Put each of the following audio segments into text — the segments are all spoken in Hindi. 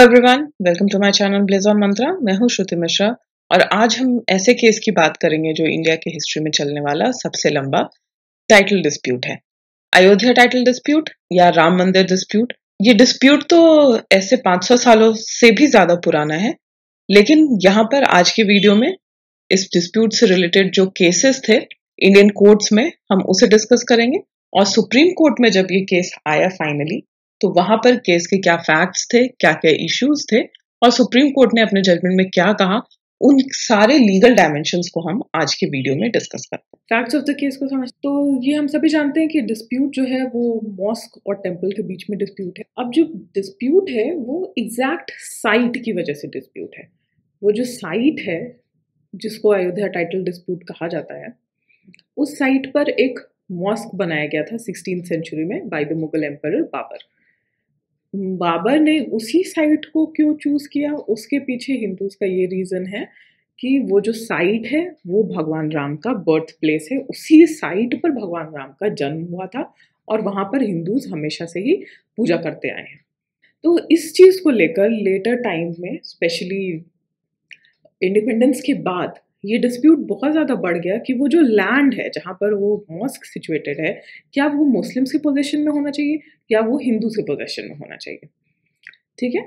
Everyone, welcome to my channel blaze on mantra. मैं हूं श्रुति मिश्रा और आज हम ऐसे केस की बात करेंगे जो इंडिया के हिस्ट्री में चलने वाला सबसे लंबा टाइटल डिस्प्यूट है। अयोध्या टाइटल डिस्प्यूट या राम मंदिर डिस्प्यूट। ये डिस्प्यूट तो ऐसे 500 सालों से भी ज्यादा पुराना है, लेकिन यहाँ पर आज की वीडियो में इस डिस्प्यूट से रिलेटेड जो केसेस थे इंडियन कोर्ट्स में, हम उसे डिस्कस करेंगे। और सुप्रीम कोर्ट में जब ये केस आया फाइनली, तो वहां पर केस के क्या फैक्ट्स थे, क्या क्या इश्यूज थे और सुप्रीम कोर्ट ने अपने जजमेंट में क्या कहा, उन सारे लीगल डायमेंशंस को हम आज के वीडियो में डिस्कस करते हैं। फैक्ट्स ऑफ द केस को समझ तो ये हम सभी जानते हैं कि डिस्प्यूट जो है वो मॉस्क और टेम्पल के बीच में डिस्प्यूट है। अब जो डिस्प्यूट है वो एग्जैक्ट साइट की वजह से डिस्प्यूट है। वो जो साइट है जिसको अयोध्या टाइटल डिस्प्यूट कहा जाता है, उस साइट पर एक मॉस्क बनाया गया था 16th सेंचुरी में by the Mughal emperor Babur. Babur ने उसी साइट को क्यों चूज किया, उसके पीछे हिंदूज का ये रीजन है कि वो जो साइट है वो भगवान राम का बर्थ प्लेस है। उसी साइट पर भगवान राम का जन्म हुआ था और वहां पर हिंदूज हमेशा से ही पूजा करते आए हैं। तो इस चीज को लेकर लेटर टाइम में, स्पेशली इंडिपेंडेंस के बाद, ये डिस्प्यूट बहुत ज़्यादा बढ़ गया कि वो जो लैंड है जहाँ पर वो मॉस्क सिचुएटेड है, क्या वो मुस्लिम्स के पोजीशन में होना चाहिए या वो हिंदूज के पोजीशन में होना चाहिए। ठीक है,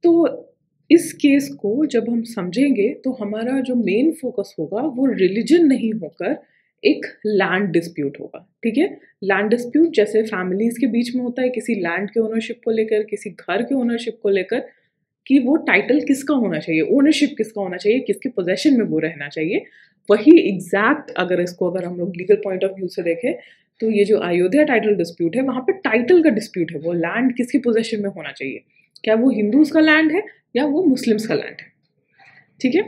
तो इस केस को जब हम समझेंगे तो हमारा जो मेन फोकस होगा वो रिलीजन नहीं होकर एक लैंड डिस्प्यूट होगा। ठीक है, लैंड डिस्प्यूट जैसे फैमिलीज के बीच में होता है, किसी लैंड के ओनरशिप को लेकर, किसी घर के ओनरशिप को लेकर, कि वो टाइटल किसका होना चाहिए, ओनरशिप किसका होना चाहिए, किसके पोजेशन में वो रहना चाहिए। वही एग्जैक्ट अगर हम लोग लीगल पॉइंट ऑफ व्यू से देखें तो ये जो अयोध्या टाइटल डिस्प्यूट है, वहाँ पर टाइटल का डिस्प्यूट है। वो लैंड किसकी पोजेशन में होना चाहिए, क्या वो हिंदूज का लैंड है या वो मुस्लिम्स का लैंड है। ठीक है,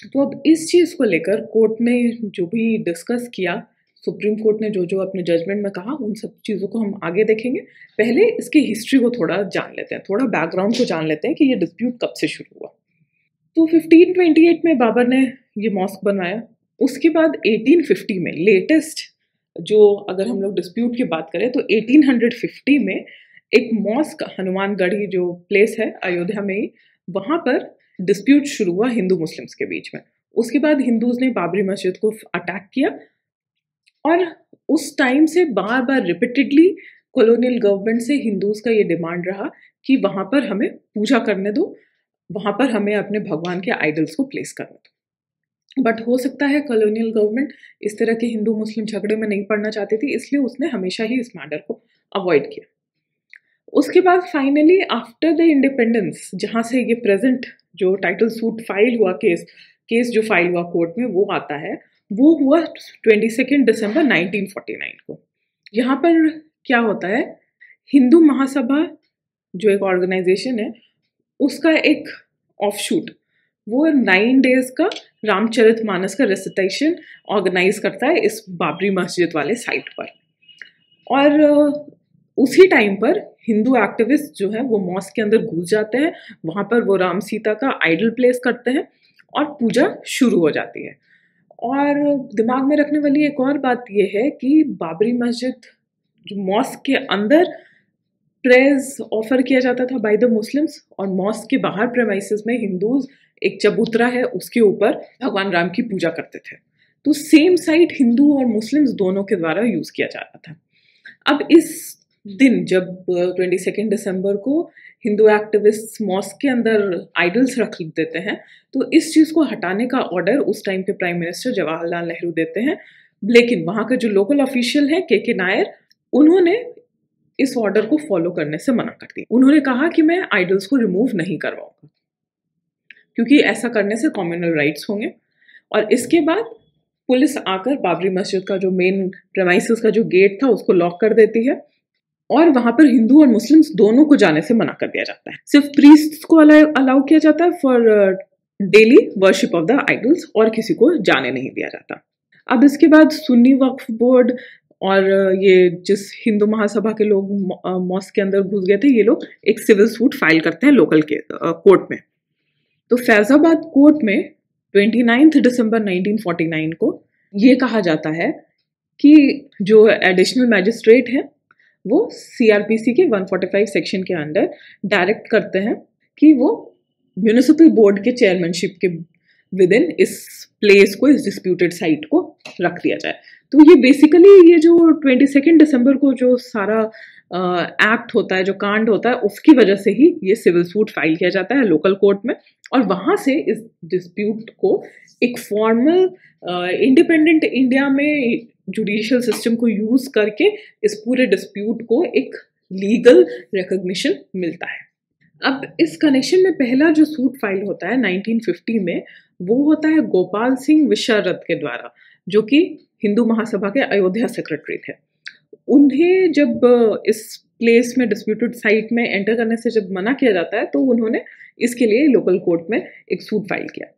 तो अब इस चीज़ को लेकर कोर्ट ने जो भी डिस्कस किया, सुप्रीम कोर्ट ने जो जो अपने जजमेंट में कहा, उन सब चीज़ों को हम आगे देखेंगे। पहले इसकी हिस्ट्री को थोड़ा जान लेते हैं, थोड़ा बैकग्राउंड को जान लेते हैं कि ये डिस्प्यूट कब से शुरू हुआ। तो 1528 में बाबर ने ये मॉस्क बनवाया। उसके बाद 1850 में लेटेस्ट, जो अगर हम लोग डिस्प्यूट की बात करें तो 1850 में एक मॉस्क हनुमानगढ़ी जो प्लेस है अयोध्या में ही, वहाँ पर डिस्प्यूट शुरू हुआ हिंदू मुस्लिम्स के बीच में। उसके बाद हिंदूज ने बाबरी मस्जिद को अटैक किया और उस टाइम से बार बार रिपीटेडली कॉलोनियल गवर्नमेंट से हिंदूज का ये डिमांड रहा कि वहाँ पर हमें पूजा करने दो, वहाँ पर हमें अपने भगवान के आइडल्स को प्लेस करने दो। बट हो सकता है कॉलोनियल गवर्नमेंट इस तरह के हिंदू मुस्लिम झगड़े में नहीं पड़ना चाहती थी, इसलिए उसने हमेशा ही इस मैटर को अवॉइड किया। उसके बाद फाइनली आफ्टर द इंडिपेंडेंस, जहाँ से ये प्रेजेंट जो टाइटल सूट फाइल हुआ, केस जो फाइल हुआ कोर्ट में, वो आता है, वो हुआ 22 दिसंबर 1949 को। यहाँ पर क्या होता है, हिंदू महासभा जो एक ऑर्गेनाइजेशन है, उसका एक ऑफशूट, वो 9 डेज का रामचरितमानस का रेसिटेशन ऑर्गेनाइज करता है इस बाबरी मस्जिद वाले साइट पर। और उसी टाइम पर हिंदू एक्टिविस्ट जो है वो मॉस्क के अंदर घुस जाते हैं, वहाँ पर वो राम सीता का आइडल प्लेस करते हैं और पूजा शुरू हो जाती है। और दिमाग में रखने वाली एक और बात यह है कि बाबरी मस्जिद जो मॉस्क के अंदर प्रेयर्स ऑफर किया जाता था बाय द मुस्लिम्स, और मॉस्क के बाहर प्रेमाइसेस में हिंदूज एक चबूतरा है उसके ऊपर भगवान राम की पूजा करते थे। तो सेम साइट हिंदू और मुस्लिम्स दोनों के द्वारा यूज किया जा रहा था। अब इस दिन जब 22 दिसंबर को हिंदू एक्टिविस्ट मॉस्क के अंदर आइडल्स रख देते हैं, तो इस चीज़ को हटाने का ऑर्डर उस टाइम के प्राइम मिनिस्टर जवाहरलाल नेहरू देते हैं। लेकिन वहाँ के जो लोकल ऑफिशियल हैं के नायर, उन्होंने इस ऑर्डर को फॉलो करने से मना कर दिया। उन्होंने कहा कि मैं आइडल्स को रिमूव नहीं करवाऊंगा क्योंकि ऐसा करने से कम्युनल राइट्स होंगे। और इसके बाद पुलिस आकर बाबरी मस्जिद का जो मेन प्रेमाइसेस का जो गेट था उसको लॉक कर देती है और वहां पर हिंदू और मुस्लिम्स दोनों को जाने से मना कर दिया जाता है। सिर्फ प्रीस्ट्स को अलाउ किया जाता है for daily worship of the idols, और किसी को जाने नहीं दिया जाता। अब इसके बाद सुन्नी वक्फ बोर्ड और ये जिस हिंदू महासभा के लोग मॉस्क के अंदर घुस गए थे, ये लोग एक सिविल सूट फाइल करते हैं लोकल के कोर्ट में। तो फैजाबाद कोर्ट में 29 दिसंबर 1949 को ये कहा जाता है कि जो एडिशनल मैजिस्ट्रेट है वो सीआरपीसी के 145 सेक्शन के अंडर डायरेक्ट करते हैं कि वो म्यूनिसिपल बोर्ड के चेयरमैनशिप के विद इन इस प्लेस को, इस डिस्प्यूटेड साइट को रख दिया जाए। तो ये बेसिकली ये जो 22 दिसंबर को जो सारा एक्ट होता है, जो कांड होता है, उसकी वजह से ही ये सिविल सूट फाइल किया जाता है लोकल कोर्ट में, और वहाँ से इस डिस्प्यूट को एक फॉर्मल इंडिपेंडेंट इंडिया में जुडिशियल सिस्टम को यूज करके इस पूरे डिस्प्यूट को एक लीगल रिकॉग्निशन मिलता है। अब इस कनेक्शन में पहला जो सूट फाइल होता है 1950 में, वो होता है गोपाल सिंह विशारद के द्वारा, जो कि हिंदू महासभा के अयोध्या सेक्रेटरी थे। उन्हें जब इस प्लेस में डिस्प्यूटेड साइट में एंटर करने से जब मना किया जाता है, तो उन्होंने इसके लिए लोकल कोर्ट में एक सूट फाइल किया।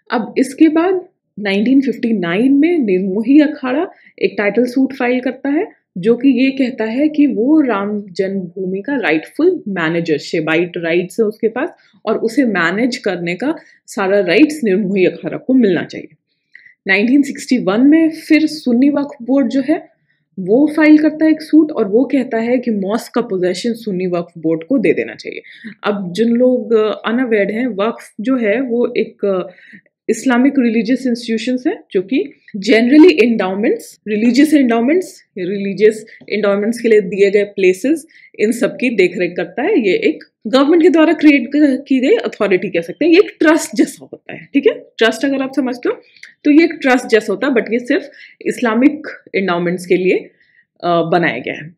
अब इसके बाद 1959 में निर्मोही अखाड़ा एक टाइटल सूट फाइल करता है, जो कि ये कहता है कि वो राम जन्मभूमि का राइटफुल मैनेजर, शेबाइट राइट्स है उसके पास, और उसे मैनेज करने का सारा राइट्स निर्मोही अखाड़ा को मिलना चाहिए। 1961 में फिर सुन्नी वक्फ बोर्ड जो है वो फाइल करता है एक सूट, और वो कहता है कि मॉस्क का पोजेशन सुन्नी वक्फ बोर्ड को दे देना चाहिए। अब जिन लोग अनअवेयर हैं, वक्फ जो है वो एक इस्लामिक रिलीजियस इंस्टीट्यूशंस है, जो कि जनरली एंडाउमेंट्स, रिलीजियस एंडाउमेंट्स के लिए दिए गए प्लेसेस, इन सब की देखरेख करता है। ये एक गवर्नमेंट के द्वारा क्रिएट की गई अथॉरिटी कह सकते हैं। ये एक ट्रस्ट जैसा होता है, ठीक है, ट्रस्ट अगर आप समझते हो तो ये एक ट्रस्ट जैसा होता है, बट ये सिर्फ इस्लामिक एंडाउमेंट्स के लिए बनाया गया है।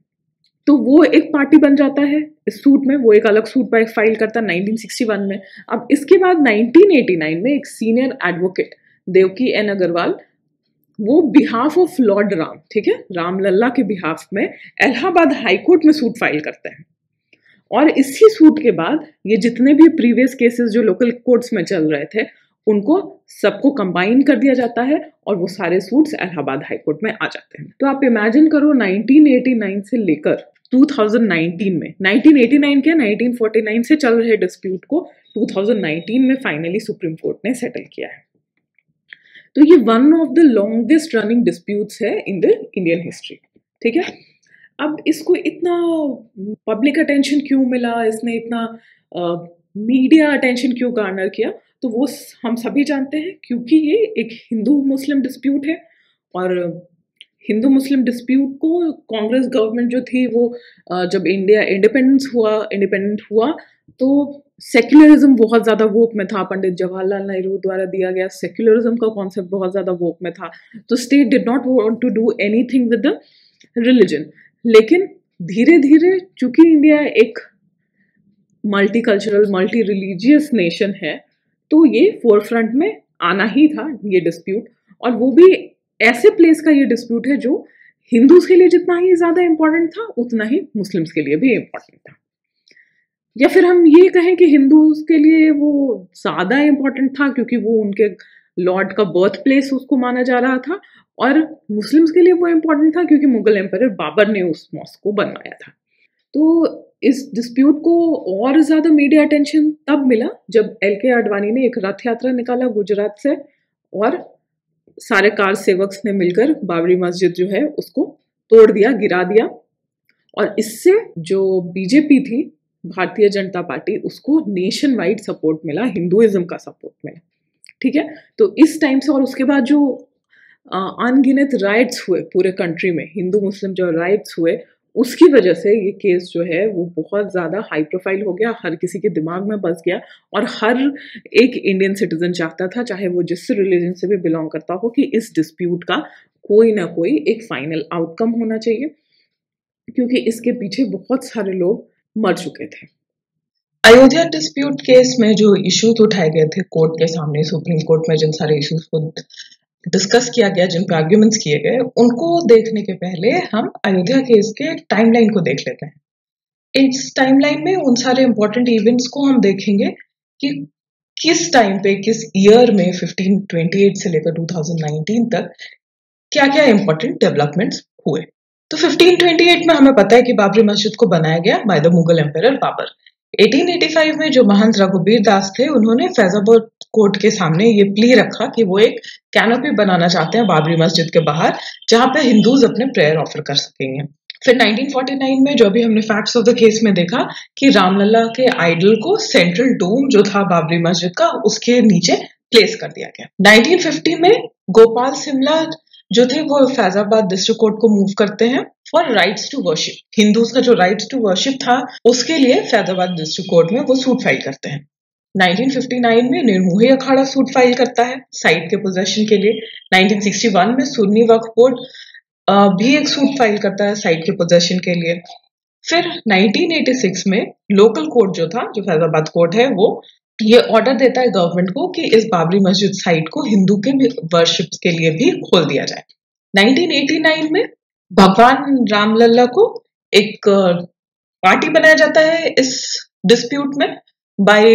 तो वो एक पार्टी बन जाता है इस सूट में, वो एक अलग सूट फाइल करता है 1961 में। अब इसके बाद 1989 में एक senior advocate Devaki N Agarwal, वो बिहाफ ऑफ लॉर्ड राम, ठीक है, राम लल्ला के बिहाफ में इलाहाबाद हाई कोर्ट में सूट फाइल करते हैं। और इसी सूट के बाद ये जितने भी प्रीवियस केसेस जो लोकल कोर्ट्स में चल रहे थे, उनको सबको कंबाइन कर दिया जाता है, और वो सारे सूट्स इलाहाबाद हाई कोर्ट में आ जाते हैं। तो आप इमेजिन करो 1989 से लेकर 2019 में, 1989 क्या 1949 से चल रहे डिस्प्यूट को 2019 में फाइनली सुप्रीम कोर्ट ने सेटल किया है। तो ये one of the longest running disputes है इन द इंडियन हिस्ट्री, ठीक है। अब इसको इतना पब्लिक अटेंशन क्यों मिला, इसने इतना मीडिया अटेंशन क्यों गार्नर किया, तो वो हम सभी जानते हैं, क्योंकि ये एक हिंदू मुस्लिम डिस्प्यूट है। और हिंदू मुस्लिम डिस्प्यूट को कांग्रेस गवर्नमेंट जो थी, वो जब इंडिया इंडिपेंडेंट हुआ तो सेक्युलरिज्म बहुत ज़्यादा वोक में था। पंडित जवाहरलाल नेहरू द्वारा दिया गया सेक्युलरिज्म का कॉन्सेप्ट बहुत ज़्यादा वोक में था। तो state did not want to do anything with the religion. लेकिन धीरे धीरे चूंकि इंडिया एक multi cultural, multi religious nation है, तो ये फोरफ्रंट में आना ही था ये डिस्प्यूट। और वो भी ऐसे प्लेस का ये डिस्प्यूट है जो हिंदूज के लिए जितना ही ज़्यादा इम्पोर्टेंट था, उतना ही मुस्लिम्स के लिए भी इम्पोर्टेंट था। या फिर हम ये कहें कि हिंदूज के लिए वो ज़्यादा इम्पोर्टेंट था क्योंकि वो उनके लॉर्ड का बर्थ प्लेस उसको माना जा रहा था, और मुस्लिम्स के लिए वो इम्पोर्टेंट था क्योंकि मुगल एम्पायर बाबर ने उस मॉस्क को बनवाया था। तो इस डिस्प्यूट को और ज़्यादा मीडिया अटेंशन तब मिला जब LK आडवाणी ने एक रथ यात्रा निकाला गुजरात से, और सारे कार सेवक्स ने मिलकर बाबरी मस्जिद जो है उसको तोड़ दिया, गिरा दिया। और इससे जो बीजेपी थी, भारतीय जनता पार्टी, उसको नेशन वाइड सपोर्ट मिला, हिंदुइज्म का सपोर्ट मिला, ठीक है। तो इस टाइम से, और उसके बाद जो अनगिनत राइट्स हुए पूरे कंट्री में, हिंदू मुस्लिम जो राइट्स हुए, उसकी वजह से ये केस जो है वो बहुत ज़्यादा हाई प्रोफाइल हो गया, हर किसी के दिमाग में बस गया, और हर एक इंडियन सिटीजन चाहता था, चाहे वो जिस रिलीजन से भी बिलोंग करता हो, कि इस डिस्प्यूट का कोई ना कोई एक फाइनल आउटकम होना चाहिए, क्योंकि इसके पीछे बहुत सारे लोग मर चुके थे। अयोध्या डिस्प्यूट केस में जो इश्यूज उठाए गए थे कोर्ट के सामने, सुप्रीम कोर्ट में जिन सारे इश्यूज को डिस्कस किया गया, जिन पे आर्ग्यूमेंट्स किए गए, उनको देखने के पहले हम अयोध्या केस के टाइमलाइन को देख लेते हैं। इस टाइमलाइन में उन सारे इंपॉर्टेंट इवेंट्स को हम देखेंगे कि किस टाइम पे, किस ईयर में 1528 से लेकर 2019 तक क्या क्या इंपॉर्टेंट डेवलपमेंट्स हुए। तो 1528 में हमें पता है कि बाबरी मस्जिद को बनाया गया by the Mughal empire Babur. 1885 में जो महंत रघुबीर दास थे, उन्होंने फैजाबाद कोर्ट के सामने ये प्ली रखा कि वो एक कैनोपी बनाना चाहते हैं बाबरी मस्जिद के बाहर, जहां पे हिंदूज अपने प्रेयर ऑफर कर सकेंगे। फिर 1949 में जो भी हमने फैक्ट्स ऑफ द केस में देखा कि रामलला के आइडल को सेंट्रल डोम जो था बाबरी मस्जिद का उसके नीचे प्लेस कर दिया गया। 1950 में गोपाल सिमला जो थे वो फैजाबाद डिस्ट्रिक्ट कोर्ट को मूव करते हैं for rights to worship. Hindus का जो राइट्स टू वर्शिप था उसके लिए फैजाबाद डिस्ट्रिक्ट कोर्ट में वो सूट फाइल करते हैं। 1959 में निर्मोही अखाड़ा सूट फाइल करता है साइट के पोजेशन के लिए। 1961 में सुन्नी वक्फ बोर्ड भी एक सूट फाइल करता है साइट के पोजेशन के लिए। फिर 1986 में लोकल कोर्ट जो था, जो फैजाबाद कोर्ट है, वो ये ऑर्डर देता है गवर्नमेंट को कि इस बाबरी मस्जिद साइट को हिंदू के वर्शिप के लिए भी खोल दिया जाए। 1989 में भगवान रामलला को एक पार्टी बनाया जाता है इस डिस्प्यूट में by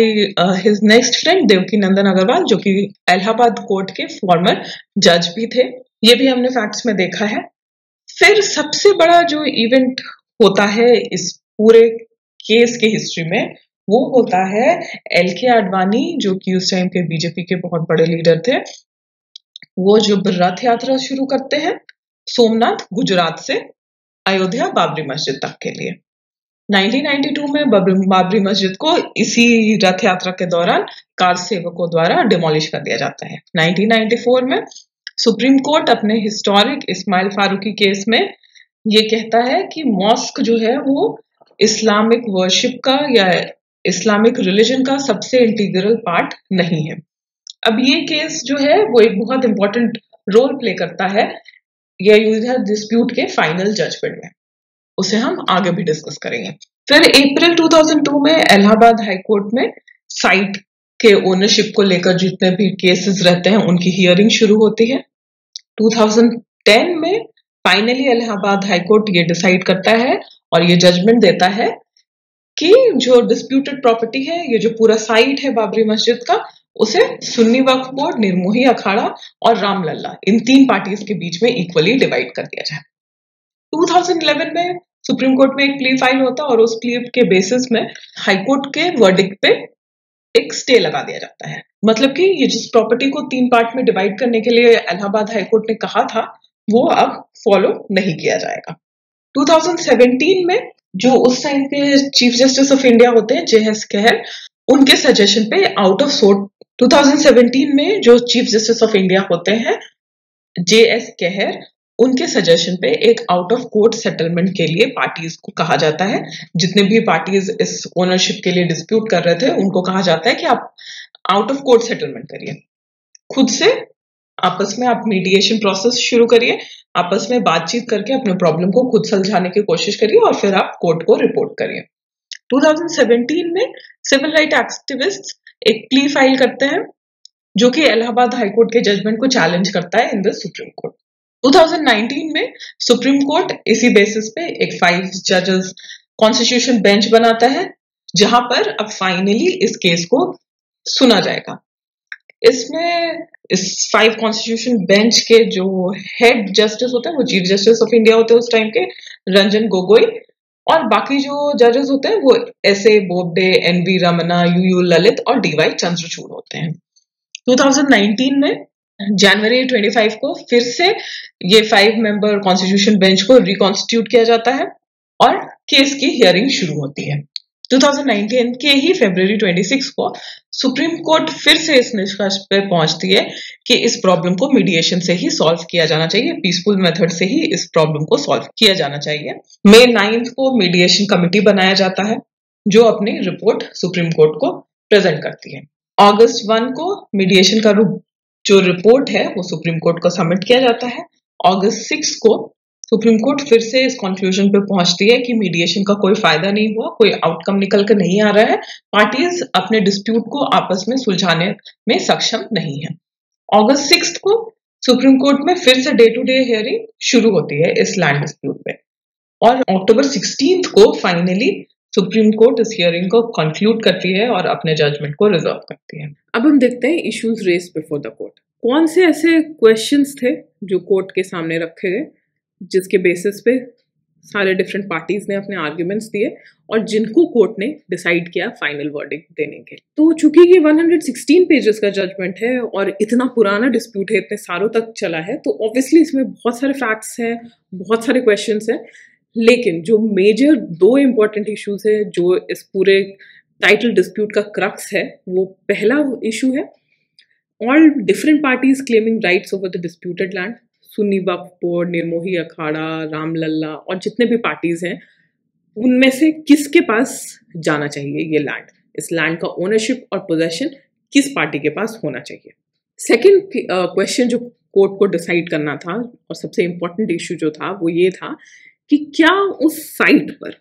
his next friend Devki Nandan Agarwal, जो कि इलाहाबाद कोर्ट के फॉर्मर जज भी थे। ये भी हमने फैक्ट्स में देखा है। फिर सबसे बड़ा जो इवेंट होता है इस पूरे केस के हिस्ट्री में वो होता है LK आडवाणी, जो कि उस टाइम के बीजेपी के बहुत बड़े लीडर थे। वो जो रथ यात्रा शुरू करते हैं सोमनाथ गुजरात से अयोध्या बाबरी मस्जिद तक के लिए। 1992 में बाबरी मस्जिद को इसी रथ यात्रा के दौरान कार सेवकों द्वारा डिमोलिश कर दिया जाता है। 1994 में सुप्रीम कोर्ट अपने हिस्टोरिक इस्माइल फारूकी केस में ये कहता है कि मॉस्क जो है वो इस्लामिक वर्शिप का या इस्लामिक रिलीजन का सबसे इंटीग्रल पार्ट नहीं है। अब ये केस जो है वो एक बहुत इंपॉर्टेंट रोल प्ले करता है ये अयोध्या डिस्प्यूट के फाइनल जजमेंट में। उसे हम आगे भी डिस्कस करेंगे। फिर अप्रैल 2002 में इलाहाबाद हाई कोर्ट में साइट के ओनरशिप को लेकर जितने भी केसेस रहते हैं उनकी हियरिंग शुरू होती है। 2010 में फाइनली इलाहाबाद हाई कोर्ट ये डिसाइड करता है और ये जजमेंट देता है कि जो डिस्प्यूटेड प्रॉपर्टी है, ये जो पूरा साइट है बाबरी मस्जिद का, उसे सुन्नी वक्फ बोर्ड, निर्मोही अखाड़ा और रामलला, इन 3 पार्टीज के बीच में इक्वली डिवाइड कर दिया जाए। 2011 में सुप्रीम कोर्ट में एक प्ली फाइल होता है और उस प्ली के बेसिस में हाई कोर्ट के वर्डिक्ट पे एक स्टे लगा दिया जाता है। मतलब कि ये जिस प्रॉपर्टी को 3 पार्ट में डिवाइड करने के लिए इलाहाबाद हाई कोर्ट ने कहा था वो अब फॉलो नहीं किया जाएगा। 2017 में जो उस टाइम के चीफ जस्टिस ऑफ इंडिया होते हैं JS कहर, उनके सजेशन पे आउट ऑफ सोर्ट 2017 में जो चीफ जस्टिस ऑफ इंडिया होते हैं JS कहर, उनके सजेशन पे एक आउट ऑफ कोर्ट सेटलमेंट के लिए पार्टीज को कहा जाता है। जितने भी पार्टीज इस ओनरशिप के लिए डिस्प्यूट कर रहे थे उनको कहा जाता है कि आप आउट ऑफ कोर्ट सेटलमेंट करिए, खुद से आपस में आप मीडिएशन प्रोसेस शुरू करिए, आपस में बातचीत करके अपने प्रॉब्लम को खुद सुलझाने की कोशिश करिए और फिर आप कोर्ट को रिपोर्ट करिए। 2017 में सिविल राइट एक्टिविस्ट एक प्ली फाइल करते हैं जो कि इलाहाबाद हाई कोर्ट के जजमेंट को चैलेंज करता है इन द सुप्रीम कोर्ट। 2019 में सुप्रीम कोर्ट इसी बेसिस पे एक 5 जजेस कॉन्स्टिट्यूशन बेंच बनाता है जहां पर अब फाइनली इस केस को सुना जाएगा। इसमें इस 5 कॉन्स्टिट्यूशन बेंच के जो हेड जस्टिस होते हैं वो चीफ जस्टिस ऑफ इंडिया होते हैं उस टाइम के, रंजन गोगोई, और बाकी जो जजेस होते हैं वो SA Bobde, NV Ramna, UU Lalit और DY चंद्रचूड़ होते हैं। 2019 में जनवरी 25 को फिर से ये 5 मेंबर कॉन्स्टिट्यूशन बेंच को रिकॉन्स्टिट्यूट किया जाता है और केस की हियरिंग शुरू होती है। 2019 के ही फरवरी 26 को सुप्रीम कोर्ट फिर से इस निष्कर्ष पे पहुंचती है कि इस प्रॉब्लम को मीडिएशन से ही सॉल्व किया जाना चाहिए, पीसफुल मेथड से ही इस प्रॉब्लम को सॉल्व किया जाना चाहिए। May 9 को मीडिएशन कमेटी बनाया जाता है जो अपनी रिपोर्ट सुप्रीम कोर्ट को प्रेजेंट करती है। अगस्त 1 को मीडिएशन का जो रिपोर्ट है वो सुप्रीम कोर्ट को सबमिट किया जाता है। अगस्त 6 को सुप्रीम कोर्ट फिर से इस कंक्लूजन पे पहुंचती है कि मीडिएशन का कोई फायदा नहीं हुआ, कोई आउटकम निकल कर नहीं आ रहा है, पार्टीज अपने डिस्प्यूट को आपस में सुलझाने में सक्षम नहीं है। अगस्त 6 को सुप्रीम कोर्ट में फिर से डे टू डे हियरिंग शुरू होती है इस लैंड डिस्प्यूट पे और अक्टूबर 16 को फाइनली सुप्रीम कोर्ट इस हियरिंग को कंक्लूड करती है और अपने जजमेंट को रिजर्व करती है। अब हम देखते हैं issues raise before the court. कौन से ऐसे क्वेश्चंस थे जो कोर्ट के सामने रखे गए जिसके बेसिस पे सारे डिफरेंट पार्टीज ने अपने आर्ग्यूमेंट्स दिए और जिनको कोर्ट ने डिसाइड किया फाइनल वर्डिक्ट देने के। तो चूंकि ये 116 पेजेस का जजमेंट है और इतना पुराना डिस्प्यूट है, इतने सालों तक चला है, तो ऑब्वियसली इसमें बहुत सारे फैक्ट्स हैं, बहुत सारे क्वेश्चंस हैं। लेकिन जो मेजर 2 इंपॉर्टेंट इश्यूज है जो इस पूरे टाइटल डिस्प्यूट का क्रक्स है, वो पहला इशू है all different parties claiming rights over the disputed land. Sunni Waqf board, Nirmohi Akhara, Ramlalla और जितने भी पार्टीज हैं उनमें से किसके पास जाना चाहिए ये लैंड, इस लैंड का ओनरशिप और पोजेशन किस पार्टी के पास होना चाहिए। सेकेंड क्वेश्चन जो कोर्ट को डिसाइड करना था और सबसे इम्पोर्टेंट इशू जो था वो ये था कि क्या उस साइट पर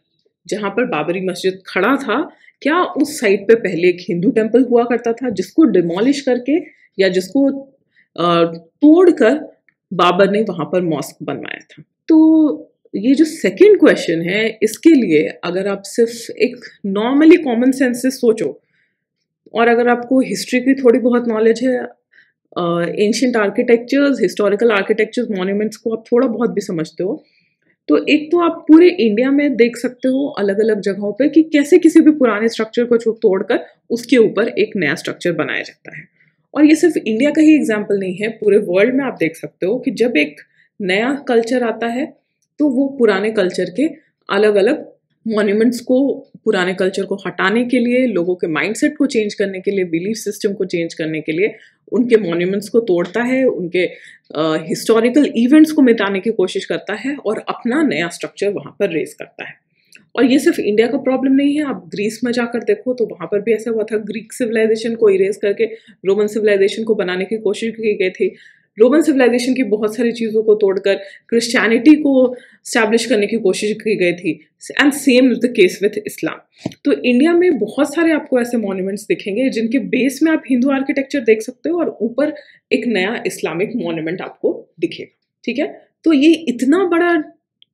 जहां पर बाबरी मस्जिद खड़ा था, क्या उस साइट पे पहले एक हिंदू टेम्पल हुआ करता था जिसको डिमोलिश करके या जिसको तोड़कर बाबर ने वहां पर मॉस्क बनवाया था। तो ये जो सेकंड क्वेश्चन है, इसके लिए अगर आप सिर्फ एक नॉर्मली कॉमन सेंस से सोचो और अगर आपको हिस्ट्री की थोड़ी बहुत नॉलेज है, ancient architectures, historical architectures, monuments को आप थोड़ा बहुत भी समझते हो, तो एक तो आप पूरे इंडिया में देख सकते हो अलग अलग जगहों पे कि कैसे किसी भी पुराने स्ट्रक्चर को तोड़कर उसके ऊपर एक नया स्ट्रक्चर बनाया जाता है। और ये सिर्फ इंडिया का ही एग्जाम्पल नहीं है, पूरे वर्ल्ड में आप देख सकते हो कि जब एक नया कल्चर आता है तो वो पुराने कल्चर के अलग अलग मॉन्यूमेंट्स को, पुराने कल्चर को हटाने के लिए, लोगों के माइंडसेट को चेंज करने के लिए, बिलीफ सिस्टम को चेंज करने के लिए उनके मॉन्यूमेंट्स को तोड़ता है, उनके हिस्टोरिकल इवेंट्स को मिटाने की कोशिश करता है और अपना नया स्ट्रक्चर वहां पर रेज करता है। और ये सिर्फ इंडिया का प्रॉब्लम नहीं है, आप ग्रीस में जाकर देखो तो वहां पर भी ऐसा हुआ था। ग्रीक सिविलाइजेशन को इरेज करके रोमन सिविलाइजेशन को बनाने की कोशिश की गई थी। रोमन सिविलाइजेशन की बहुत सारी चीज़ों को तोड़कर क्रिश्चियनिटी को स्टैब्लिश करने की कोशिश की गई थी, and same is the case with Islam. तो इंडिया में बहुत सारे आपको ऐसे मॉन्यूमेंट्स दिखेंगे जिनके बेस में आप हिंदू आर्किटेक्चर देख सकते हो और ऊपर एक नया इस्लामिक मॉन्यूमेंट आपको दिखेगा। ठीक है, तो ये इतना बड़ा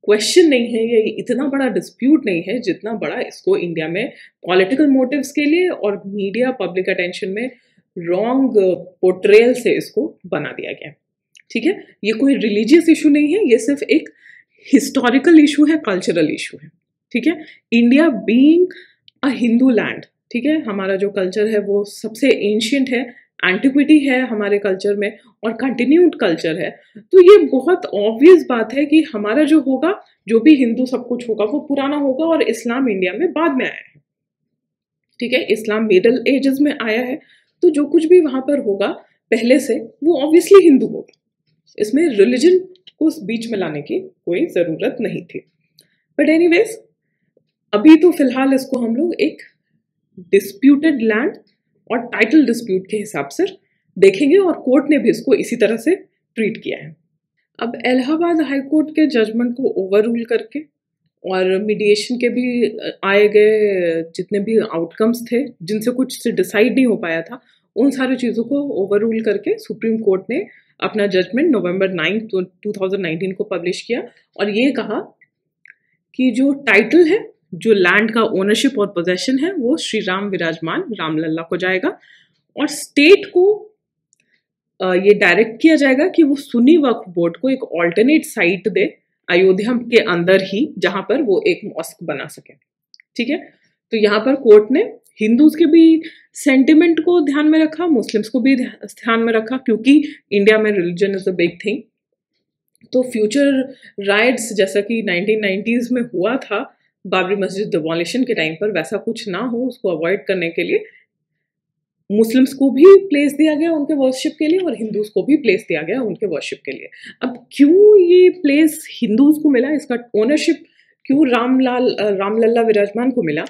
क्वेश्चन नहीं है, ये इतना बड़ा डिस्प्यूट नहीं है जितना बड़ा इसको इंडिया में पॉलिटिकल मोटिव्स के लिए और मीडिया पब्लिक अटेंशन में रॉन्ग पोर्ट्रेयल से इसको बना दिया गया। ठीक है, ये कोई रिलीजियस इशू नहीं है, ये सिर्फ एक हिस्टोरिकल इशू है, कल्चरल इशू है। ठीक है, India being a Hindu land, ठीक है, हमारा जो कल्चर है वो सबसे एंशियंट है, एंटिक्विटी है हमारे कल्चर में और कंटिन्यूड कल्चर है। तो ये बहुत ऑब्वियस बात है कि हमारा जो होगा, जो भी हिंदू सब कुछ होगा वो पुराना होगा और इस्लाम इंडिया में बाद में आया है। ठीक है, इस्लाम मिडिल एजेस में आया है, तो जो कुछ भी वहां पर होगा पहले से वो ऑब्वियसली हिंदू होगा, इसमें रिलीजन को बीच में लाने की कोई जरूरत नहीं थी। बट एनीवेज, अभी तो फिलहाल इसको हम लोग एक डिस्प्यूटेड लैंड और टाइटल डिस्प्यूट के हिसाब से देखेंगे और कोर्ट ने भी इसको इसी तरह से ट्रीट किया है। अब इलाहाबाद हाई कोर्ट के जजमेंट को ओवर रूल करके और मीडिएशन के भी आए गए जितने भी आउटकम्स थे जिनसे कुछ से डिसाइड नहीं हो पाया था, उन सारी चीज़ों को ओवर रूल करके सुप्रीम कोर्ट ने अपना जजमेंट नवंबर 9, 2019 को पब्लिश किया और ये कहा कि जो टाइटल है, जो लैंड का ओनरशिप और पोजेशन है, वो श्री राम विराजमान रामलल्ला को जाएगा और स्टेट को ये डायरेक्ट किया जाएगा कि वो सुन्नी वक्फ बोर्ड को एक ऑल्टरनेट साइट दे अयोध्या के अंदर ही, जहां पर वो एक मॉस्क बना सके। ठीक है, तो यहाँ पर कोर्ट ने हिंदूज के भी सेंटिमेंट को ध्यान में रखा, मुस्लिम्स को भी ध्यान में रखा, क्योंकि इंडिया में religion is a big thing. तो फ्यूचर राइट्स जैसा कि 1990s में हुआ था बाबरी मस्जिद डिमोलिशन के टाइम पर, वैसा कुछ ना हो, उसको अवॉइड करने के लिए मुस्लिम्स को भी प्लेस दिया गया उनके वर्शिप के लिए और हिंदूज को भी प्लेस दिया गया उनके वर्शिप के लिए। अब क्यों ये प्लेस हिंदूज को मिला, इसका ओनरशिप क्यों रामलल्ला विराजमान को मिला,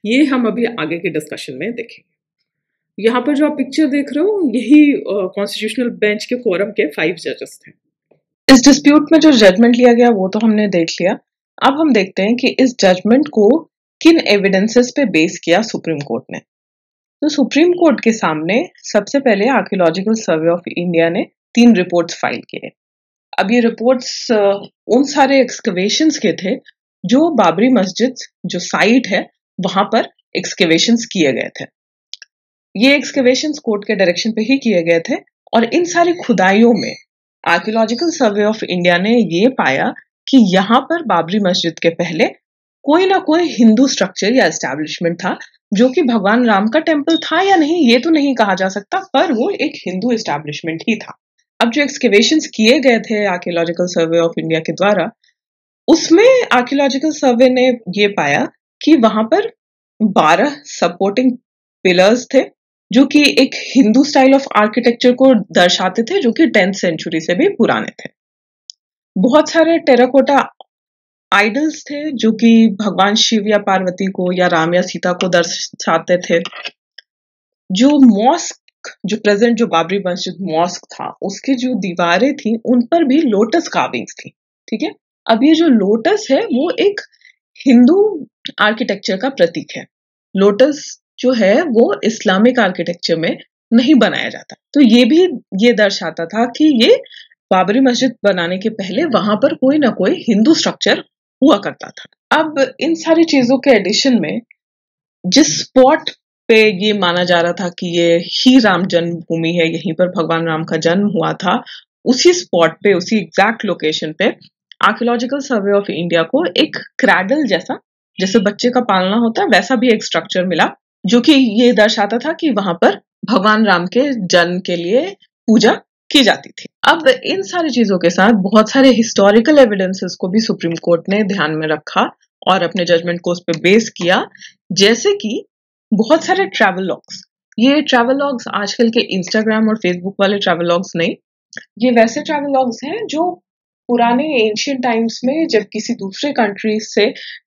ये हम अभी आगे के डिस्कशन में देखेंगे। यहाँ पर जो आप पिक्चर देख रहे हो, यही कॉन्स्टिट्यूशनल बेंच के कोरम के 5 जजेस थे। इस डिस्प्यूट में जो जजमेंट लिया गया वो तो हमने देख लिया। अब हम देखते हैं कि इस जजमेंट को किन एविडेंसेस पे बेस किया सुप्रीम कोर्ट ने। तो सुप्रीम कोर्ट के सामने सबसे पहले आर्कियोलॉजिकल सर्वे ऑफ इंडिया ने 3 रिपोर्ट्स फाइल किए। अब ये रिपोर्ट्स उन सारे एक्सकवेशंस के थे जो बाबरी मस्जिद जो साइट है वहां पर एक्सकवेशंस किए गए थे। ये एक्सकवेशंस कोर्ट के डायरेक्शन पे ही किए गए थे और इन सारी खुदाइयों में आर्कियोलॉजिकल सर्वे ऑफ इंडिया ने ये पाया कि यहाँ पर बाबरी मस्जिद के पहले कोई ना कोई हिंदू स्ट्रक्चर या एस्टैब्लिशमेंट था, जो कि भगवान राम का टेम्पल था या नहीं ये तो नहीं कहा जा सकता, पर वो एक हिंदू एस्टैब्लिशमेंट ही था। अब जो एक्सकेवेशंस किए गए थे आर्कियोलॉजिकल सर्वे ऑफ इंडिया के द्वारा, उसमें आर्कियोलॉजिकल सर्वे ने ये पाया कि वहां पर 12 सपोर्टिंग पिलर्स थे जो कि एक हिंदू स्टाइल ऑफ आर्किटेक्चर को दर्शाते थे, जो कि 10th सेंचुरी से भी पुराने थे। बहुत सारे टेराकोटा आइडल्स थे जो कि भगवान शिव या पार्वती को या राम या सीता को दर्शाते थे। जो मॉस्क, जो प्रेजेंट जो बाबरी मस्जिद मॉस्क था, उसकी जो दीवारें थी उन पर भी लोटस कार्विंग्स थी। ठीक है, अब ये जो लोटस है वो एक हिंदू आर्किटेक्चर का प्रतीक है। लोटस जो है वो इस्लामिक आर्किटेक्चर में नहीं बनाया जाता, तो ये भी ये दर्शाता था कि ये बाबरी मस्जिद बनाने के पहले वहां पर कोई ना कोई हिंदू स्ट्रक्चर हुआ करता था। अब इन सारी चीजों के एडिशन में जिस स्पॉट पे ये माना जा रहा था कि ये ही राम जन्मभूमि है, यहीं पर भगवान राम का जन्म हुआ था, उसी स्पॉट पे, उसी एग्जैक्ट लोकेशन पे आर्कियोलॉजिकल सर्वे ऑफ इंडिया को एक क्रैडल जैसा, जैसे बच्चे का पालना होता है वैसा भी एक स्ट्रक्चर मिला, जो कि ये दर्शाता था कि वहां पर भगवान राम के जन्म के लिए पूजा की जाती थी। अब इन सारी चीजों के साथ बहुत सारे हिस्टोरिकल एविडेंसेस को भी सुप्रीम कोर्ट ने ध्यान में रखा और अपने जजमेंट को उस पर बेस किया, जैसे कि बहुत सारे ट्रैवल लॉग्स। ये ट्रैवल लॉग्स आजकल के इंस्टाग्राम और फेसबुक वाले ट्रैवल लॉग्स नहीं, ये वैसे ट्रैवल लॉग्स हैं जो पुराने एंशियंट टाइम्स में जब किसी दूसरे कंट्री से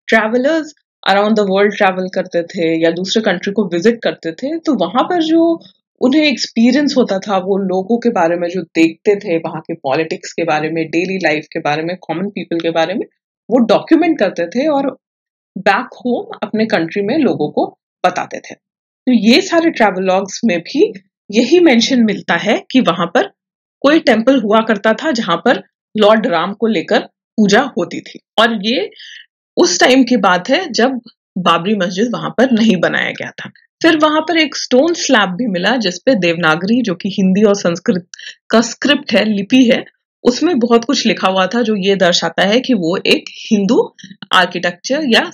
travellers around the world travel करते थे या दूसरे कंट्री को विजिट करते थे, तो वहां पर जो उन्हें एक्सपीरियंस होता था, वो लोगों के बारे में जो देखते थे, वहां के पॉलिटिक्स के बारे में, डेली लाइफ के बारे में, कॉमन पीपल के बारे में, वो डॉक्यूमेंट करते थे और बैक होम अपने कंट्री में लोगों को बताते थे। तो ये सारे ट्रैवलॉग्स में भी यही मेंशन मिलता है कि वहां पर कोई टेम्पल हुआ करता था जहां पर लॉर्ड राम को लेकर पूजा होती थी, और ये उस टाइम की बात है जब बाबरी मस्जिद वहां पर नहीं बनाया गया था। फिर वहां पर एक स्टोन स्लैब भी मिला जिसपे देवनागरी, जो कि हिंदी और संस्कृत का स्क्रिप्ट है, लिपि है, उसमें बहुत कुछ लिखा हुआ था जो ये दर्शाता है कि वो एक हिंदू आर्किटेक्चर या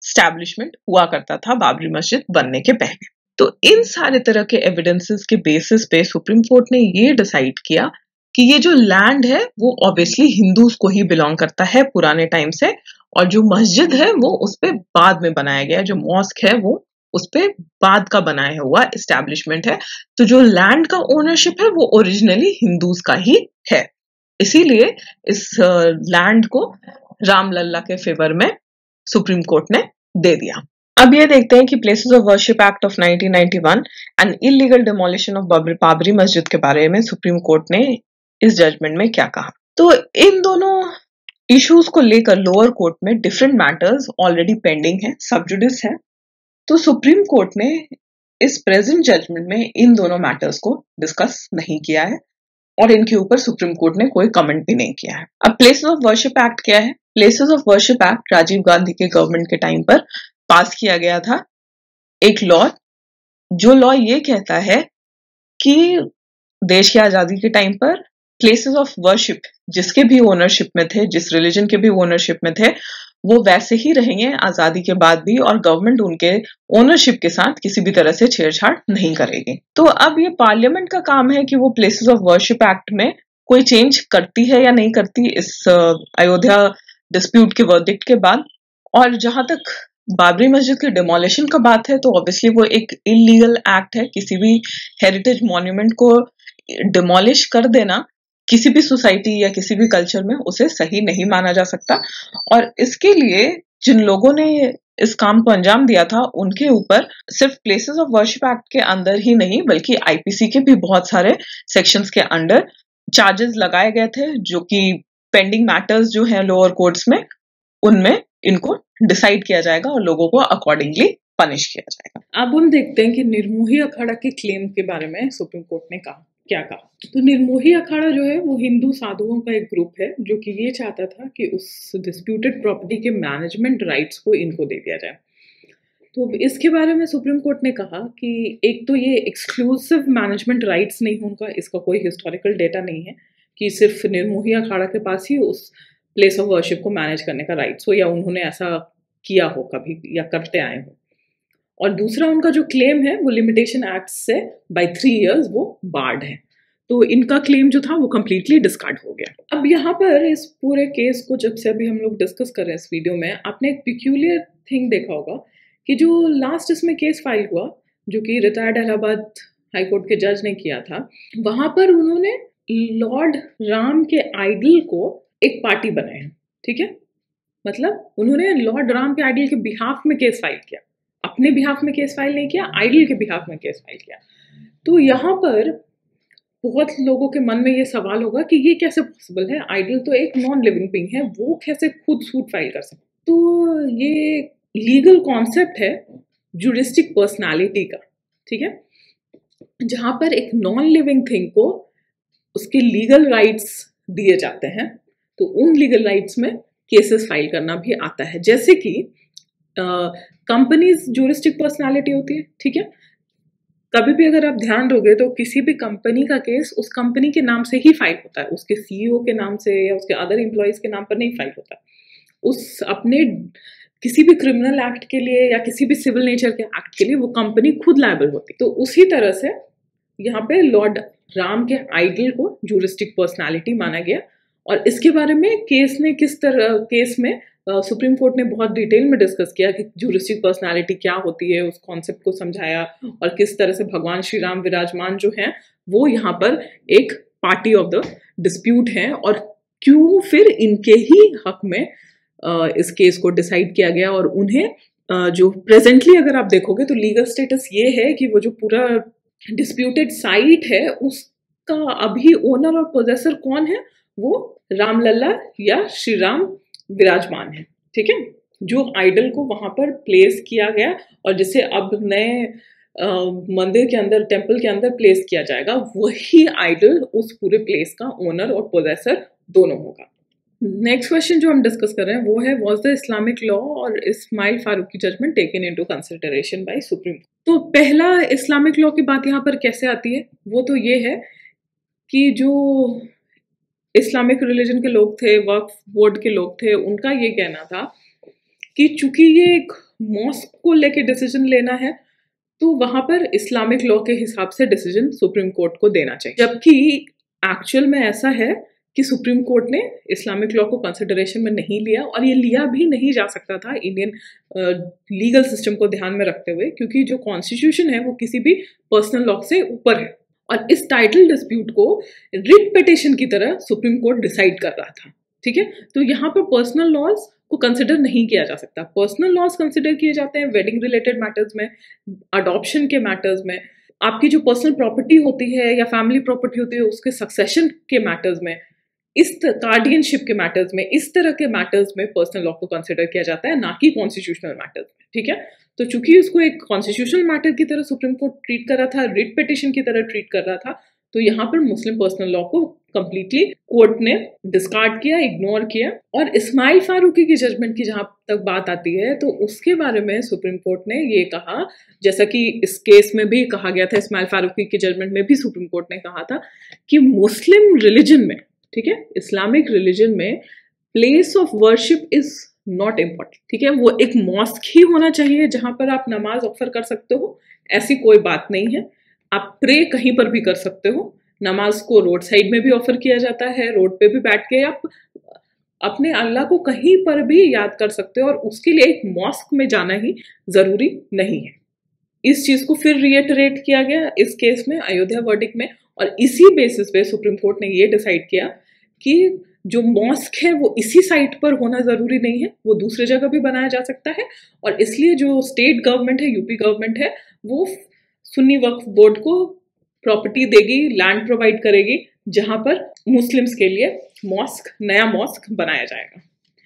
स्टैब्लिशमेंट हुआ करता था बाबरी मस्जिद बनने के पहले। तो इन सारे तरह के एविडेंसेस के बेसिस पे सुप्रीम कोर्ट ने ये डिसाइड किया कि ये जो लैंड है वो ऑब्वियसली हिंदूज को ही बिलोंग करता है पुराने टाइम से, और जो मस्जिद है वो उस पे बाद में बनाया गया, जो मॉस्क है वो उस पे बाद का बनाया हुआ एस्टैब्लिशमेंट है। तो जो लैंड का ओनरशिप है वो ओरिजिनली हिंदूज का ही है, इसीलिए इस लैंड को रामलल्ला के फेवर में सुप्रीम कोर्ट ने दे दिया। अब ये देखते हैं कि places of worship act of 1991 and illegal demolition of Babri मस्जिद के बारे में सुप्रीम कोर्ट ने इस जजमेंट में क्या कहा। तो इन दोनों इश्यूज को लेकर लोअर कोर्ट में डिफरेंट मैटर्स ऑलरेडी पेंडिंग है, सब जुडिस है। तो सुप्रीम कोर्ट ने इस प्रेजेंट जजमेंट में इन दोनों मैटर्स को डिस्कस नहीं किया है और इनके ऊपर सुप्रीम कोर्ट ने कोई कमेंट भी नहीं किया है। अब प्लेसेस ऑफ वर्शिप एक्ट क्या है? Places of worship act Rajiv Gandhi के गवर्नमेंट के टाइम पर पास किया गया था एक लॉ, जो लॉ ये कहता है कि देश की आजादी के टाइम पर प्लेसेस ऑफ वर्शिप जिसके भी ओनरशिप में थे, जिस रिलीजन के भी ओनरशिप में थे, वो वैसे ही रहेंगे आजादी के बाद भी, और गवर्नमेंट उनके ओनरशिप के साथ किसी भी तरह से छेड़छाड़ नहीं करेगी। तो अब ये पार्लियामेंट का काम है कि वो प्लेसेस ऑफ वर्शिप एक्ट में कोई चेंज करती है या नहीं करती इस अयोध्या डिस्प्यूट के वर्डिक्ट के बाद। और जहां तक बाबरी मस्जिद के डिमोलिशन का बात है, तो ऑब्वियसली वो एक इलीगल एक्ट है। किसी भी हेरिटेज मॉन्यूमेंट को डिमोलिश कर देना किसी भी सोसाइटी या किसी भी कल्चर में उसे सही नहीं माना जा सकता, और इसके लिए जिन लोगों ने इस काम को अंजाम दिया था उनके ऊपर सिर्फ प्लेसेस ऑफ वर्शिप एक्ट के अंदर ही नहीं बल्कि आईपीसी के भी बहुत सारे सेक्शंस के अंडर चार्जेस लगाए गए थे, जो कि पेंडिंग मैटर्स जो हैं लोअर कोर्ट्स में, उनमें इनको डिसाइड किया जाएगा और लोगों को अकॉर्डिंगली पनिश किया जाएगा। अब हम देखते हैं कि निर्मोही अखाड़ा के क्लेम के बारे में सुप्रीम कोर्ट ने क्या कहा। तो निर्मोही अखाड़ा जो है वो हिंदू साधुओं का एक ग्रुप है जो कि ये चाहता था कि उस डिस्प्यूटेड प्रॉपर्टी के मैनेजमेंट राइट्स को इनको दे दिया जाए। तो इसके बारे में सुप्रीम कोर्ट ने कहा कि एक तो ये एक्सक्लूसिव मैनेजमेंट राइट्स नहीं है उनका, इसका कोई हिस्टोरिकल डेटा नहीं है कि सिर्फ निर्मोही अखाड़ा के पास ही उस प्लेस ऑफ वर्शिप को मैनेज करने का राइट्स हो, या उन्होंने ऐसा किया हो कभी या करते आए हो। और दूसरा उनका जो क्लेम है वो लिमिटेशन एक्ट से बाय 3 years वो बार्ड है। तो इनका क्लेम जो था वो कम्प्लीटली डिस्कार्ड हो गया। अब यहाँ पर इस पूरे केस को जब से अभी हम लोग डिस्कस कर रहे हैं इस वीडियो में, आपने एक पिक्यूलियर थिंग देखा होगा कि जो लास्ट इसमें केस फाइल हुआ, जो कि रिटायर्ड इलाहाबाद हाई कोर्ट के जज ने किया था, वहां पर उन्होंने लॉर्ड राम के आइडल को एक पार्टी बनाया, ठीक है। मतलब उन्होंने लॉर्ड राम के आइडल के बिहाफ में केस फाइल किया, अपने बिहाफ में केस फाइल नहीं किया, आइडल के बिहाफ में केस फाइल किया। तो यहाँ पर बहुत लोगों के मन में ये सवाल होगा कि ये कैसे पॉसिबल है, आइडल तो एक नॉन लिविंग बीइंग है, वो कैसे खुद सूट फाइल कर सकते। तो ये लीगल कॉन्सेप्ट है ज्यूरिस्टिक पर्सनालिटी का, ठीक है, जहां पर एक नॉन लिविंग थिंग को उसके लीगल राइट्स दिए जाते हैं, तो उन लीगल राइट्स में केसेस फाइल करना भी आता है। जैसे कि कंपनीज ज्यूरिस्टिक पर्सनालिटी होती है, ठीक है। कभी भी अगर आप ध्यान दोगे तो किसी भी कंपनी का केस उस कंपनी के नाम से ही फाइल होता है, उसके सीईओ के नाम से या उसके अदर एम्प्लॉयज के नाम पर नहीं फाइल होता। उस अपने किसी भी क्रिमिनल एक्ट के लिए या किसी भी सिविल नेचर के एक्ट के लिए वो कंपनी खुद लायबल होती। तो उसी तरह से यहाँ पे लॉर्ड राम के आइडल को ज्यूरिस्टिक पर्सनालिटी माना गया। और इसके बारे में केस में सुप्रीम कोर्ट ने बहुत डिटेल में डिस्कस किया कि ज्यूरिस्टिक पर्सनालिटी क्या होती है, उस कॉन्सेप्ट को समझाया और किस तरह से भगवान श्री राम विराजमान जो हैं वो यहाँ पर एक पार्टी ऑफ द डिस्प्यूट हैं, और क्यों फिर इनके ही हक में इस केस को डिसाइड किया गया। और उन्हें जो प्रेजेंटली अगर आप देखोगे तो लीगल स्टेटस ये है कि वो जो पूरा डिस्प्यूटेड साइट है उसका अभी ओनर और पोजेसर कौन है, वो रामलला या श्री राम विराजमान है, ठीक है, जो आइडल को वहां पर प्लेस किया गया और जिसे अब नए मंदिर के अंदर, टेम्पल के अंदर प्लेस किया जाएगा, वही आइडल उस पूरे प्लेस का ओनर और पोजेसर दोनों होगा। नेक्स्ट क्वेश्चन जो हम डिस्कस कर रहे हैं वो है, वाज द इस्लामिक लॉ और Ismail Faruqui judgment taken into consideration by supreme court. तो पहला इस्लामिक लॉ की बात यहाँ पर कैसे आती है, वो तो ये है कि जो इस्लामिक रिलीजन के लोग थे, वक्फ बोर्ड के लोग थे, उनका ये कहना था कि चूंकि ये एक मॉस्क को लेके डिसीजन लेना है तो वहां पर इस्लामिक लॉ के हिसाब से डिसीजन सुप्रीम कोर्ट को देना चाहिए। जबकि एक्चुअल में ऐसा है कि सुप्रीम कोर्ट ने इस्लामिक लॉ को कंसिडरेशन में नहीं लिया, और ये लिया भी नहीं जा सकता था इंडियन लीगल सिस्टम को ध्यान में रखते हुए, क्योंकि जो कॉन्स्टिट्यूशन है वो किसी भी पर्सनल लॉ से ऊपर है। और इस टाइटल डिस्प्यूट को रिट पिटिशन की तरह सुप्रीम कोर्ट डिसाइड कर रहा था, ठीक है। तो यहाँ पर पर्सनल लॉज को कंसिडर नहीं किया जा सकता। पर्सनल लॉज कंसिडर किए जाते हैं वेडिंग रिलेटेड मैटर्स में, अडॉप्शन के मैटर्स में, आपकी जो पर्सनल प्रॉपर्टी होती है या फैमिली प्रॉपर्टी होती है उसके सक्सेशन के मैटर्स में, इस गार्डियनशिप के मैटर्स में, इस तरह के मैटर्स में पर्सनल लॉ को कंसिडर किया जाता है, ना कि कॉन्स्टिट्यूशनल मैटर्स में, ठीक है। तो चूंकि उसको एक कॉन्स्टिट्यूशनल मैटर की तरह सुप्रीम कोर्ट ट्रीट कर रहा था, रिट पिटिशन की तरह ट्रीट कर रहा था, तो यहाँ पर मुस्लिम पर्सनल लॉ को कंप्लीटली कोर्ट ने डिस्कार्ड किया, इग्नोर किया। और इस्माइल फारूकी की जजमेंट की जहां तक बात आती है तो उसके बारे में सुप्रीम कोर्ट ने ये कहा, जैसा कि इस केस में भी कहा गया था, इस्माइल फारूकी की जजमेंट में भी सुप्रीम कोर्ट ने कहा था कि मुस्लिम रिलीजन में, ठीक है, इस्लामिक रिलीजन में place of worship is not important, ठीक है। वो एक मॉस्क ही होना चाहिए जहां पर आप नमाज ऑफर कर सकते हो, ऐसी कोई बात नहीं है। आप प्रे कहीं पर भी कर सकते हो, नमाज को रोड साइड में भी ऑफर किया जाता है, रोड पे भी बैठ के आप अपने अल्लाह को कहीं पर भी याद कर सकते हो, और उसके लिए एक मॉस्क में जाना ही जरूरी नहीं है। इस चीज को फिर रिएटरेट किया गया इस केस में, अयोध्या वर्डिक्ट में, और इसी बेसिस पे सुप्रीम कोर्ट ने ये डिसाइड किया कि जो मॉस्क है वो इसी साइट पर होना जरूरी नहीं है, वो दूसरी जगह भी बनाया जा सकता है। और इसलिए जो स्टेट गवर्नमेंट है, यूपी गवर्नमेंट है, वो सुन्नी वक्फ बोर्ड को प्रॉपर्टी देगी, लैंड प्रोवाइड करेगी, जहां पर मुस्लिम्स के लिए मॉस्क, नया मॉस्क बनाया जाएगा,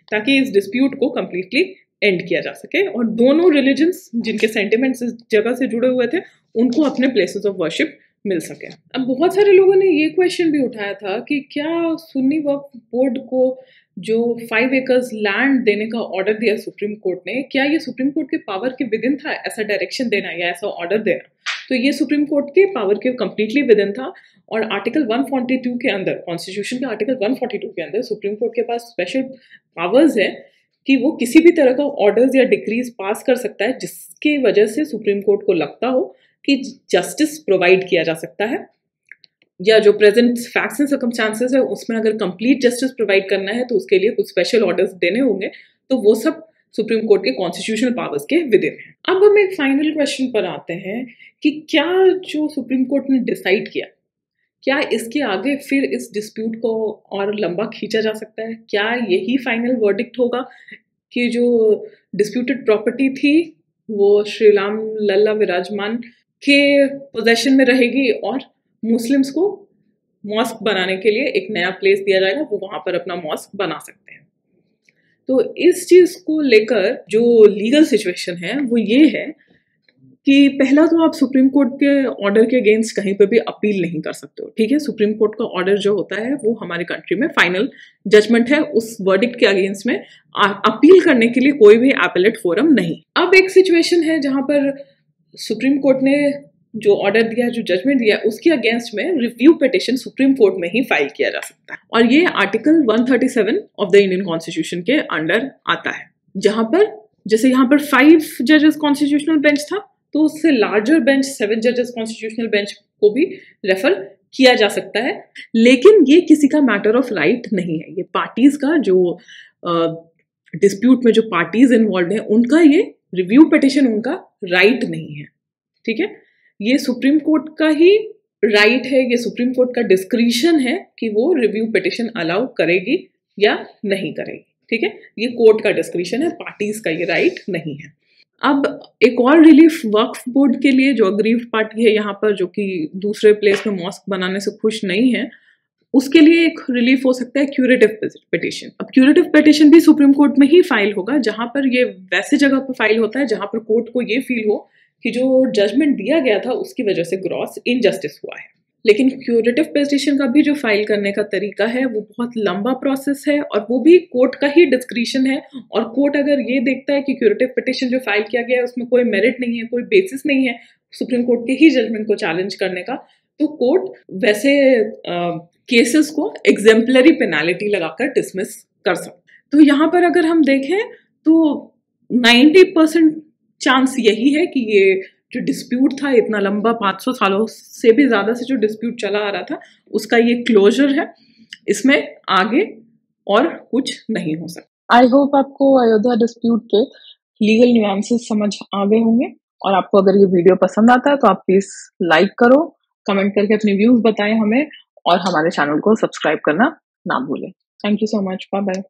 ताकि इस डिस्प्यूट को कंप्लीटली एंड किया जा सके और दोनों रिलीजन्स जिनके सेंटिमेंट्स इस जगह से जुड़े हुए थे उनको अपने प्लेसेस ऑफ वर्शिप मिल सके। अब बहुत सारे लोगों ने ये क्वेश्चन भी उठाया था कि क्या सुन्नी वक्फ बोर्ड को जो 5 एकर्स लैंड देने का ऑर्डर दिया सुप्रीम कोर्ट ने, क्या ये सुप्रीम कोर्ट के पावर के विदिन था ऐसा डायरेक्शन देना या ऐसा ऑर्डर देना? तो ये सुप्रीम कोर्ट के पावर के कंप्लीटली विदिन था, और आर्टिकल 142 के अंदर, कॉन्स्टिट्यूशन के आर्टिकल 142 के अंदर सुप्रीम कोर्ट के पास स्पेशल पावर्स है कि वो किसी भी तरह का ऑर्डर्स या डिक्रीज पास कर सकता है जिसकी वजह से सुप्रीम कोर्ट को लगता हो कि जस्टिस प्रोवाइड किया जा सकता है। या जो प्रेजेंट फैक्ट्स एंड सर्कमस्टांसेस है उसमें अगर कंप्लीट जस्टिस प्रोवाइड करना है तो उसके लिए कुछ स्पेशल ऑर्डर्स देने होंगे, तो वो सब सुप्रीम कोर्ट के कॉन्स्टिट्यूशनल पावर्स के विदिन है। अब हम एक फाइनल क्वेश्चन पर आते हैं कि क्या जो सुप्रीम कोर्ट ने डिसाइड किया, क्या इसके आगे फिर इस डिस्प्यूट को और लंबा खींचा जा सकता है? क्या यही फाइनल वर्डिक्ट होगा कि जो डिस्प्यूटेड प्रॉपर्टी थी वो श्री राम लल्ला विराजमान के पोजेशन में रहेगी और मुस्लिम्स को मॉस्क बनाने के लिए एक नया प्लेस दिया जाएगा, वो वहां पर अपना मॉस्क बना सकते हैं? तो इस चीज को लेकर जो लीगल सिचुएशन है वो ये है कि पहला तो आप सुप्रीम कोर्ट के ऑर्डर के अगेंस्ट कहीं पे भी अपील नहीं कर सकते हो, ठीक है। सुप्रीम कोर्ट का ऑर्डर जो होता है वो हमारे कंट्री में फाइनल जजमेंट है, उस वर्डिक्ट के अगेंस्ट में अपील करने के लिए कोई भी एपेलेट फोरम नहीं। अब एक सिचुएशन है जहां पर सुप्रीम कोर्ट ने जो ऑर्डर दिया, जो जजमेंट दिया, उसके अगेंस्ट में रिव्यू पिटिशन सुप्रीम कोर्ट में ही फाइल किया जा सकता है, और ये article 137 of the Indian constitution के अंडर आता है, जहां पर जैसे यहाँ पर 5 जजेस कॉन्स्टिट्यूशनल बेंच था, तो उससे लार्जर बेंच 7 जजेस कॉन्स्टिट्यूशनल बेंच को भी रेफर किया जा सकता है। लेकिन ये किसी का मैटर ऑफ राइट नहीं है, ये पार्टीज का, जो डिस्प्यूट में जो पार्टीज इन्वॉल्व हैं उनका ये रिव्यू पिटिशन उनका राइट नहीं है, ठीक है। ये सुप्रीम कोर्ट का ही राइट है, ये सुप्रीम कोर्ट का डिस्क्रिशन है कि वो रिव्यू पिटिशन अलाउ करेगी या नहीं करेगी, ठीक है। ये कोर्ट का डिस्क्रिशन है, पार्टीज का ये राइट नहीं है। अब एक और रिलीफ वक्फ बोर्ड के लिए, जो अग्रीव्ड पार्टी है यहाँ पर, जो कि दूसरे प्लेस में मॉस्क बनाने से खुश नहीं है, उसके लिए एक रिलीफ हो सकता है क्यूरेटिव पिटिशन। अब क्यूरेटिव पिटिशन भी सुप्रीम कोर्ट में ही फाइल होगा, जहां पर ये वैसे जगह पर फाइल होता है जहां पर कोर्ट को ये फील हो कि जो जजमेंट दिया गया था उसकी वजह से ग्रॉस इनजस्टिस हुआ है। लेकिन क्यूरेटिव पिटिशन का भी जो फाइल करने का तरीका है वो बहुत लंबा प्रोसेस है, और वो भी कोर्ट का ही डिस्क्रिशन है। और कोर्ट अगर ये देखता है कि क्यूरेटिव पिटिशन जो फाइल किया गया है उसमें कोई मेरिट नहीं है, कोई बेसिस नहीं है सुप्रीम कोर्ट के ही जजमेंट को चैलेंज करने का, तो कोर्ट वैसे केसेस को एग्जेम्पलरी पेनाल्टी लगाकर डिसमिस कर सकते। तो यहाँ पर अगर हम देखें तो 90% चांस यही है कि ये जो डिस्प्यूट था इतना लंबा 500 सालों से भी ज्यादा से जो डिस्प्यूट चला आ रहा था उसका ये क्लोजर है, इसमें आगे और कुछ नहीं हो सकता। आई होप आपको अयोध्या डिस्प्यूट के लीगल न्यूएंसेस समझ आ गए होंगे, और आपको अगर ये वीडियो पसंद आता है तो आप प्लीज लाइक करो, कमेंट करके अपने व्यूज बताएं हमें, और हमारे चैनल को सब्सक्राइब करना ना भूलें। Thank you so much, bye bye.